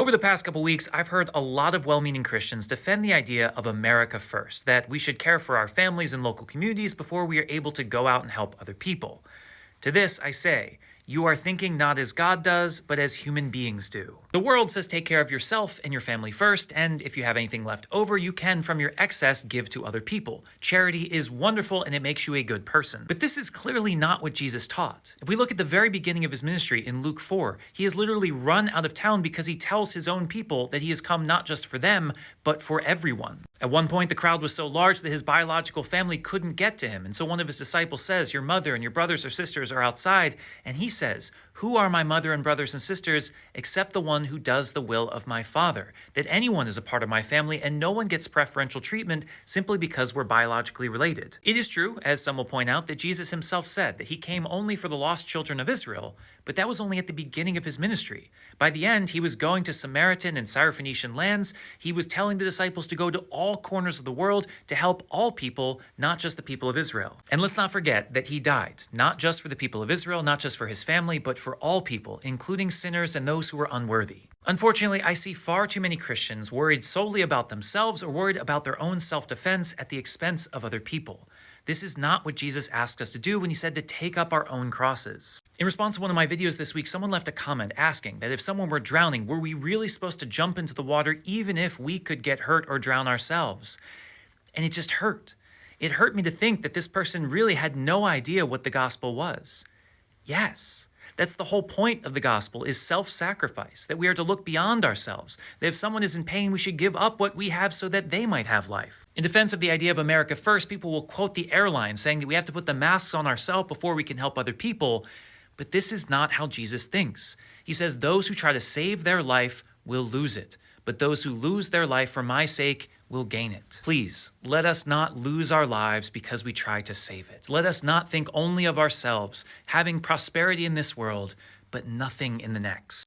Over the past couple weeks, I've heard a lot of well-meaning Christians defend the idea of America first, that we should care for our families and local communities before we are able to go out and help other people. To this, I say, you are thinking not as God does, but as human beings do. The world says take care of yourself and your family first, and if you have anything left over, you can, from your excess, give to other people. Charity is wonderful and it makes you a good person. But this is clearly not what Jesus taught. If we look at the very beginning of his ministry in Luke 4, he is literally run out of town because he tells his own people that he has come not just for them, but for everyone. At one point, the crowd was so large that his biological family couldn't get to him, and so one of his disciples says, "Your mother and your brothers or sisters are outside," and he says, "Who are my mother and brothers and sisters except the one who does the will of my Father?" That anyone is a part of my family and no one gets preferential treatment simply because we're biologically related. It is true, as some will point out, that Jesus himself said that he came only for the lost children of Israel, but that was only at the beginning of his ministry. By the end, he was going to Samaritan and Syrophoenician lands. He was telling the disciples to go to all corners of the world to help all people, not just the people of Israel. And let's not forget that he died, not just for the people of Israel, not just for his family, but for all people, including sinners and those who were unworthy. Unfortunately, I see far too many Christians worried solely about themselves or worried about their own self-defense at the expense of other people. This is not what Jesus asked us to do when he said to take up our own crosses. In response to one of my videos this week, someone left a comment asking that if someone were drowning, were we really supposed to jump into the water even if we could get hurt or drown ourselves? And it just hurt. It hurt me to think that this person really had no idea what the gospel was. Yes. That's the whole point of the gospel, is self-sacrifice, that we are to look beyond ourselves, that if someone is in pain, we should give up what we have so that they might have life. In defense of the idea of America first, people will quote the airline saying that we have to put the masks on ourselves before we can help other people, but this is not how Jesus thinks. He says those who try to save their life will lose it, but those who lose their life for my sake will gain it. Please, let us not lose our lives because we try to save it. Let us not think only of ourselves, having prosperity in this world, but nothing in the next.